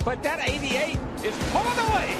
but that 88 is pulling away.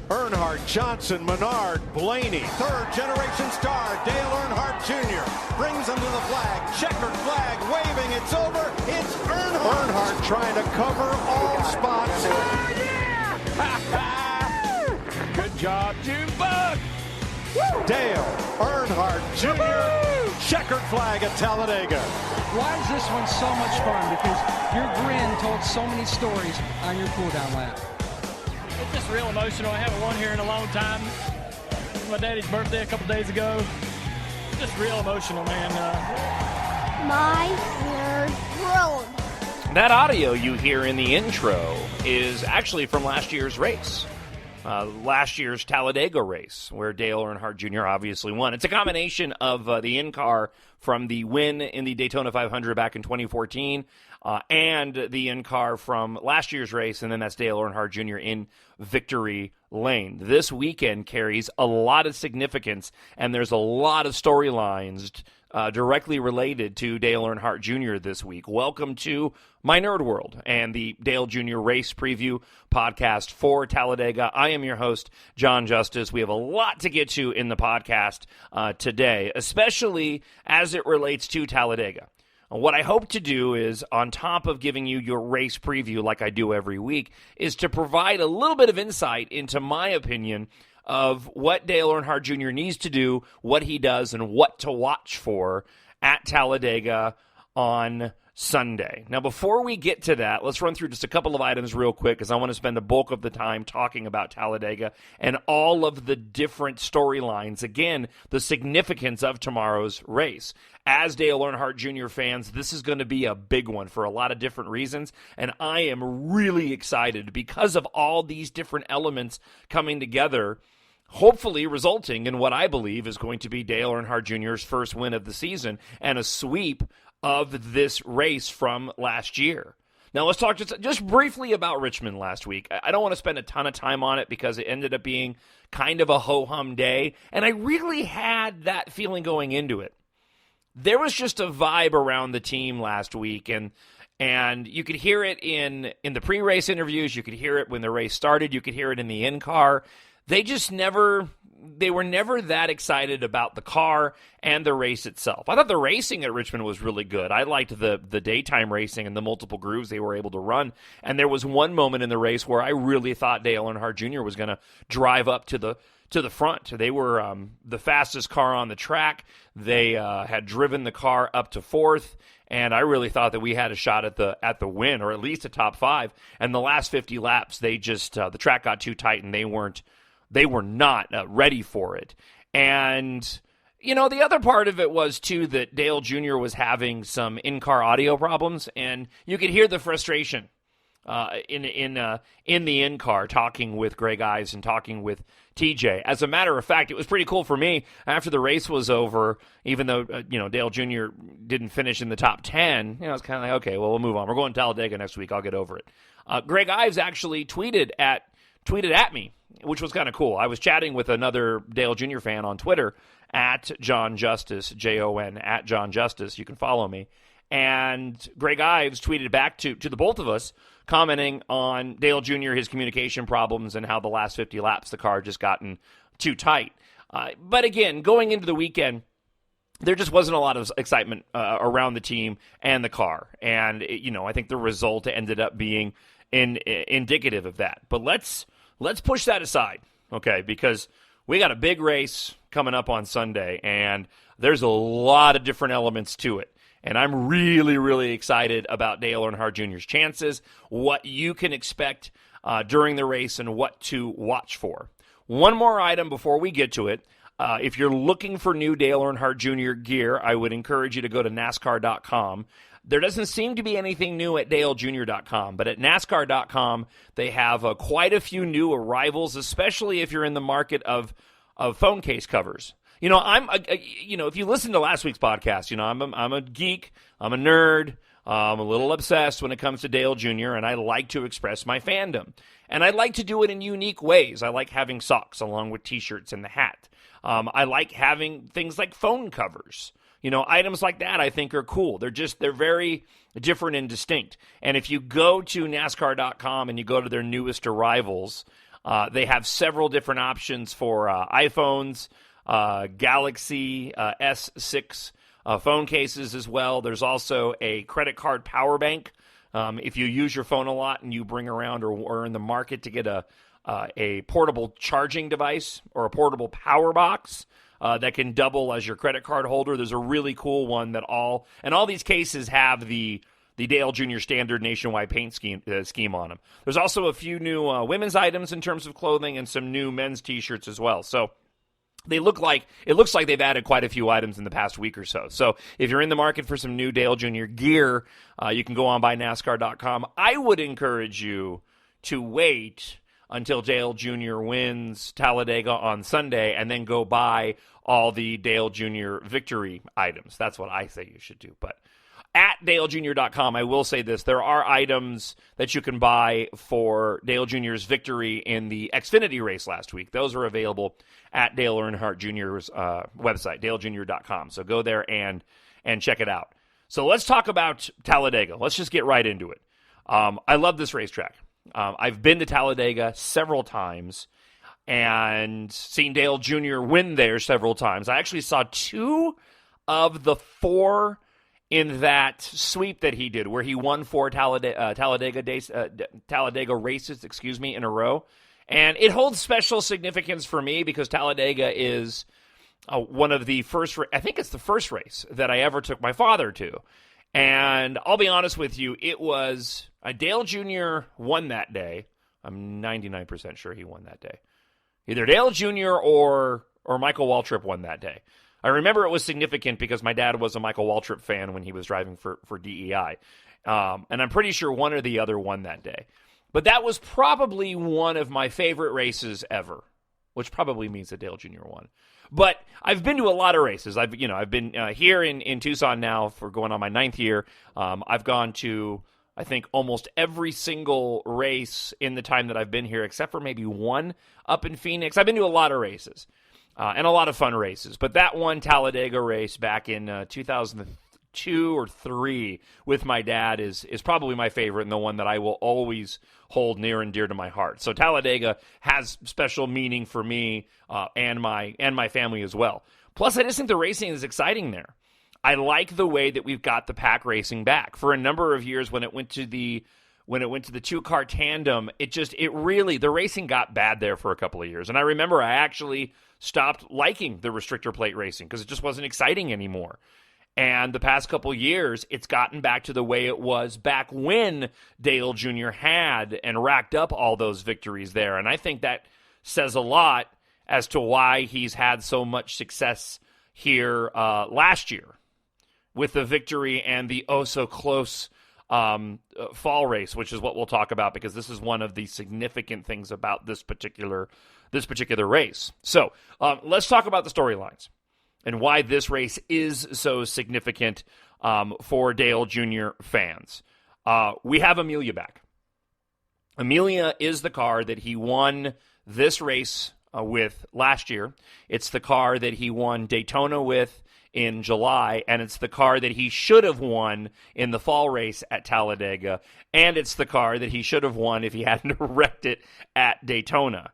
Earnhardt, Johnson, Menard, Blaney, third-generation star Dale Earnhardt Jr. brings him to the flag. Checkered flag waving. It's over. It's Earnhardt. Earnhardt trying to cover all spots. Oh, yeah! Good job, Junebug. Dale Earnhardt Jr. Checkered flag at Talladega. Why is this one so much fun? Because your grin told so many stories on your cool-down lap. It's just real emotional. I haven't won here in a long time. My daddy's birthday a couple days ago. Just real emotional, man. My nerd world. That audio you hear in the intro is actually from last year's race. Last year's Talladega race, where Dale Earnhardt Jr. obviously won. It's a combination of the in-car from the win in the Daytona 500 back in 2014 and the in-car from last year's race, and then that's Dale Earnhardt Jr. in victory lane. This weekend carries a lot of significance, and there's a lot of storylines directly related to Dale Earnhardt Jr. this week. Welcome to My Nerd World and the Dale Jr. Race Preview podcast for Talladega. I am your host, John Justice. We have a lot to get to in the podcast today, especially as it relates to Talladega. What I hope to do is, on top of giving you your race preview like I do every week, is to provide a little bit of insight into my opinion of what Dale Earnhardt Jr. needs to do, what he does, and what to watch for at Talladega on Sunday. Now, before we get to that, let's run through just a couple of items real quick, because I want to spend the bulk of the time talking about Talladega and all of the different storylines. Again, the significance of tomorrow's race. As Dale Earnhardt Jr. fans, this is going to be a big one for a lot of different reasons, and I am really excited because of all these different elements coming together, hopefully resulting in what I believe is going to be Dale Earnhardt Jr.'s first win of the season and a sweep of this race from last year. Now, let's talk just briefly about Richmond last week. I don't want to spend a ton of time on it because it ended up being kind of a ho-hum day, and I really had that feeling going into it. There was just a vibe around the team last week, and you could hear it in the pre-race interviews. You could hear it when the race started. You could hear it in the in-car. They were never that excited about the car and the race itself. I thought the racing at Richmond was really good. I liked the daytime racing and the multiple grooves they were able to run. And there was one moment in the race where I really thought Dale Earnhardt Jr. was going to drive up to the front. They were the fastest car on the track. They had driven the car up to fourth, and I really thought that we had a shot at the win, or at least a top five. And the last 50 laps, they just the track got too tight, and they were not ready for it. And, you know, the other part of it was, too, that Dale Jr. was having some in-car audio problems, and you could hear the frustration in the in-car, talking with Greg Ives and talking with TJ. As a matter of fact, it was pretty cool for me after the race was over, even though, Dale Jr. didn't finish in the top 10, I was kind of like, okay, well, we'll move on. We're going to Talladega next week. I'll get over it. Greg Ives actually tweeted at me, which was kind of cool. I was chatting with another Dale Jr. fan on Twitter, at John Justice, Jon, at John Justice. You can follow me. And Greg Ives tweeted back to the both of us, commenting on Dale Jr., his communication problems, and how the last 50 laps the car had just gotten too tight. But again, going into the weekend, there just wasn't a lot of excitement around the team and the car. And, I think the result ended up being indicative of that. But let's push that aside, okay, because we got a big race coming up on Sunday, and there's a lot of different elements to it. And I'm really, really excited about Dale Earnhardt Jr.'s chances, what you can expect during the race, and what to watch for. One more item before we get to it. If you're looking for new Dale Earnhardt Jr. gear, I would encourage you to go to NASCAR.com. There doesn't seem to be anything new at DaleJr.com, but at NASCAR.com, they have quite a few new arrivals, especially if you're in the market of phone case covers. If you listen to last week's podcast, I'm a geek, I'm a nerd, I'm a little obsessed when it comes to Dale Jr., and I like to express my fandom. And I like to do it in unique ways. I like having socks along with T-shirts and the hat. I like having things like phone covers. Items like that I think are cool. They're very different and distinct. And if you go to NASCAR.com and you go to their newest arrivals, they have several different options for iPhones, Galaxy S6 phone cases as well. There's also a credit card power bank. If you use your phone a lot and you bring around or are in the market to get a portable charging device or a portable power box that can double as your credit card holder, there's a really cool one that all these cases have the Dale Jr. standard nationwide paint scheme on them. There's also a few new women's items in terms of clothing and some new men's T-shirts as well. So it looks like they've added quite a few items in the past week or so. So if you're in the market for some new Dale Jr. gear, you can go on by NASCAR.com. I would encourage you to wait until Dale Jr. wins Talladega on Sunday and then go buy all the Dale Jr. victory items. That's what I say you should do. But at DaleJr.com, I will say this. There are items that you can buy for Dale Jr.'s victory in the Xfinity race last week. Those are available at Dale Earnhardt Jr.'s website, DaleJr.com. So go there and check it out. So let's talk about Talladega. Let's just get right into it. I love this racetrack. I've been to Talladega several times and seen Dale Jr. win there several times. I actually saw 2 of the 4 in that sweep that he did, where he won 4 Talladega races, in a row. And it holds special significance for me because Talladega is one of the first, I think it's the first race that I ever took my father to. And I'll be honest with you, it was Dale Jr. won that day. I'm 99% sure he won that day. Either Dale Jr. or Michael Waltrip won that day. I remember it was significant because my dad was a Michael Waltrip fan when he was driving for DEI. And I'm pretty sure one or the other won that day. But that was probably one of my favorite races ever, which probably means that Dale Jr. won. But I've been to a lot of races. I've been here in Tucson now for going on my 9th year. I've gone to, I think, almost every single race in the time that I've been here, except for maybe one up in Phoenix. I've been to a lot of races. And a lot of fun races. But that one Talladega race back in 2002 or 3 with my dad is probably my favorite and the one that I will always hold near and dear to my heart. So Talladega has special meaning for me and my family as well. Plus, I just think the racing is exciting there. I like the way that we've got the pack racing back. For a number of years when it went to the 2-car tandem, the racing got bad there for a couple of years. And I remember I actually stopped liking the restrictor plate racing because it just wasn't exciting anymore. And the past couple years, it's gotten back to the way it was back when Dale Jr. had and racked up all those victories there. And I think that says a lot as to why he's had so much success here last year with the victory and the oh-so-close fall race, which is what we'll talk about because this is one of the significant things about this particular race. So let's talk about the storylines and why this race is so significant for Dale Jr. fans. We have Amelia back. Amelia is the car that he won this race with last year. It's the car that he won Daytona with in July, and it's the car that he should have won in the fall race at Talladega, and it's the car that he should have won if he hadn't wrecked it at Daytona.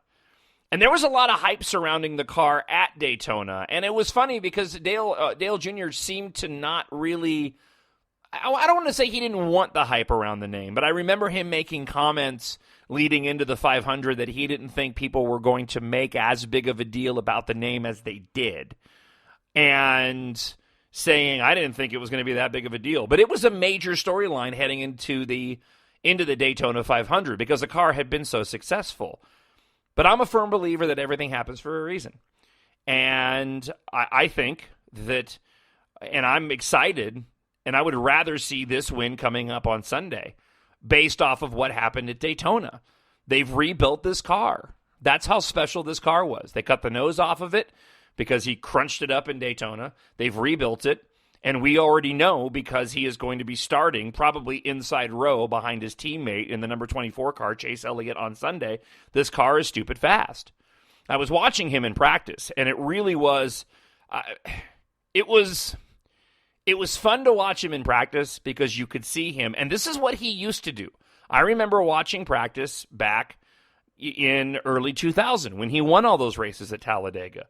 And there was a lot of hype surrounding the car at Daytona, and it was funny because Dale Jr. seemed to not really, I don't want to say he didn't want the hype around the name, but I remember him making comments leading into the 500 that he didn't think people were going to make as big of a deal about the name as they did. And saying, I didn't think it was going to be that big of a deal. But it was a major storyline heading into the Daytona 500 because the car had been so successful. But I'm a firm believer that everything happens for a reason. And I think that, and I'm excited, and I would rather see this win coming up on Sunday based off of what happened at Daytona. They've rebuilt this car. That's how special this car was. They cut the nose off of it because he crunched it up in Daytona. They've rebuilt it, and we already know because he is going to be starting probably inside row behind his teammate in the number 24 car, Chase Elliott, on Sunday. This car is stupid fast. I was watching him in practice, and it really was, it was it was fun to watch him in practice because you could see him, and this is what he used to do. I remember watching practice back in early 2000 when he won all those races at Talladega,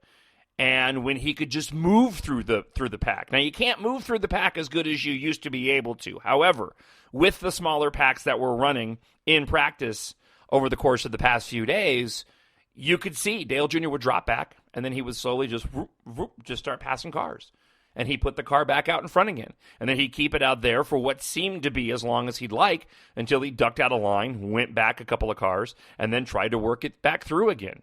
and when he could just move through the pack. Now, you can't move through the pack as good as you used to be able to. However, with the smaller packs that were running in practice over the course of the past few days, you could see Dale Jr. would drop back, and then he would slowly just start passing cars. And he put the car back out in front again. And then he'd keep it out there for what seemed to be as long as he'd like until he ducked out of line, went back a couple of cars, and then tried to work it back through again.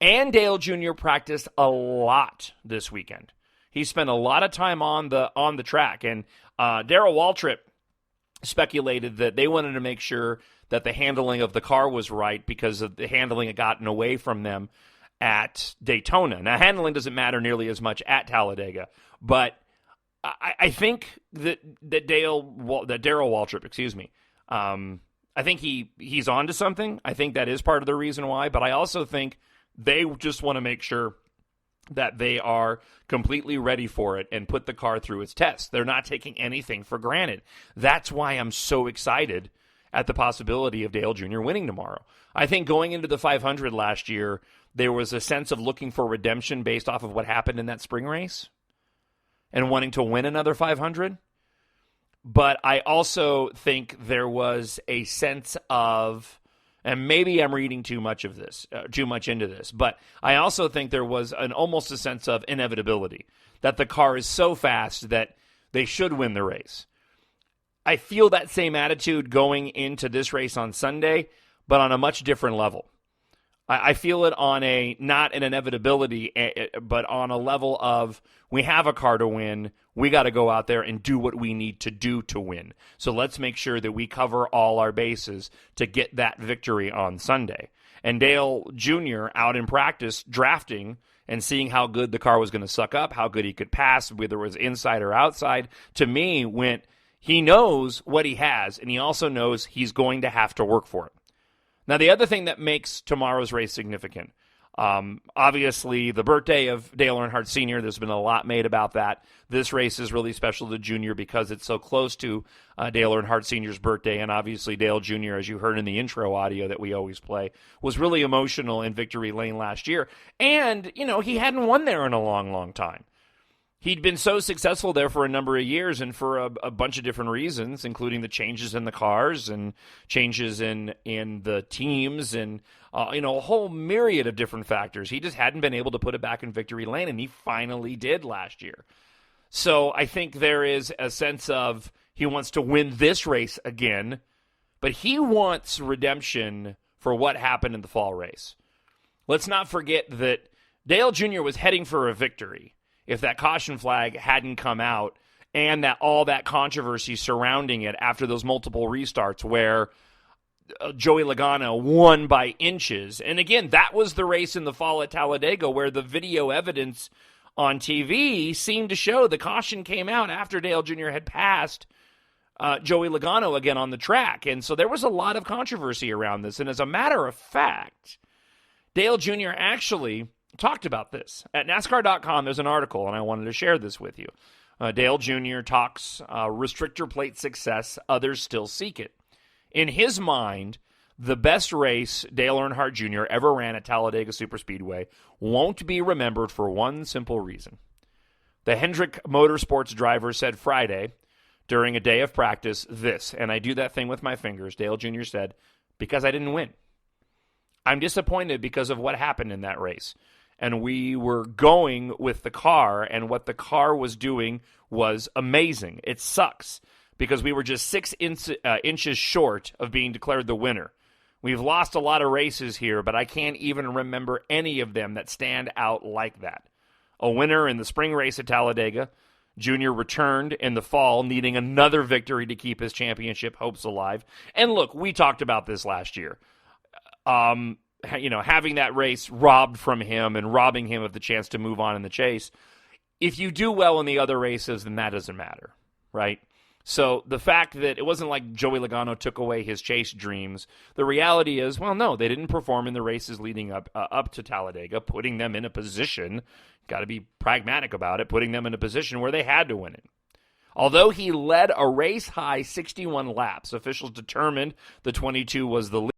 And Dale Jr. practiced a lot this weekend. He spent a lot of time on the track. And Darrell Waltrip speculated that they wanted to make sure that the handling of the car was right because of the handling had gotten away from them at Daytona. Now, handling doesn't matter nearly as much at Talladega, but I think that Darrell Waltrip, I think he's on to something. I think that is part of the reason why, but I also think they just want to make sure that they are completely ready for it and put the car through its test. They're not taking anything for granted. That's why I'm so excited at the possibility of Dale Jr. winning tomorrow. I think going into the 500 last year, there was a sense of looking for redemption based off of what happened in that spring race and wanting to win another 500. But I also think there was a sense of, and maybe I'm reading too much into this, but I also think there was almost a sense of inevitability, that the car is so fast that they should win the race. I feel that same attitude going into this race on Sunday, but on a much different level. I feel it on not an inevitability, but on a level of we have a car to win. We got to go out there and do what we need to do to win. So let's make sure that we cover all our bases to get that victory on Sunday. And Dale Jr. out in practice drafting and seeing how good the car was going to suck up, how good he could pass, whether it was inside or outside, to me went, he knows what he has, and he also knows he's going to have to work for it. Now, the other thing that makes tomorrow's race significant, obviously the birthday of Dale Earnhardt Sr., there's been a lot made about that. This race is really special to Junior because it's so close to Dale Earnhardt Sr.'s birthday, and obviously Dale Jr., as you heard in the intro audio that we always play, was really emotional in Victory Lane last year. And, he hadn't won there in a long, long time. He'd been so successful there for a number of years and for a bunch of different reasons, including the changes in the cars and changes in the teams and, a whole myriad of different factors. He just hadn't been able to put it back in victory lane, and he finally did last year. So I think there is a sense of he wants to win this race again, but he wants redemption for what happened in the fall race. Let's not forget that Dale Jr. was heading for a victory if that caution flag hadn't come out and that all that controversy surrounding it after those multiple restarts where Joey Logano won by inches. And again, that was the race in the fall at Talladega where the video evidence on TV seemed to show the caution came out after Dale Jr. had passed Joey Logano again on the track. And so there was a lot of controversy around this. And as a matter of fact, Dale Jr. actually talked about this. At NASCAR.com, there's an article, and I wanted to share this with you. Dale Jr. talks restrictor plate success, others still seek it. In his mind, the best race Dale Earnhardt Jr. ever ran at Talladega Superspeedway won't be remembered for one simple reason. The Hendrick Motorsports driver said Friday, during a day of practice, this, and I do that thing with my fingers, Dale Jr. said, because I didn't win. I'm disappointed because of what happened in that race. And we were going with the car, and what the car was doing was amazing. It sucks because we were just 6 inches short of being declared the winner. We've lost a lot of races here, but I can't even remember any of them that stand out like that. A winner in the spring race at Talladega. Junior returned in the fall, needing another victory to keep his championship hopes alive. And look, we talked about this last year. Having that race robbed from him and robbing him of the chance to move on in the chase. If you do well in the other races, then that doesn't matter, right? So the fact that it wasn't like Joey Logano took away his chase dreams, the reality is, well, no, they didn't perform in the races leading up to Talladega, putting them in a position, got to be pragmatic about it, putting them in a position where they had to win it. Although he led a race-high 61 laps, officials determined the 22 was the lead.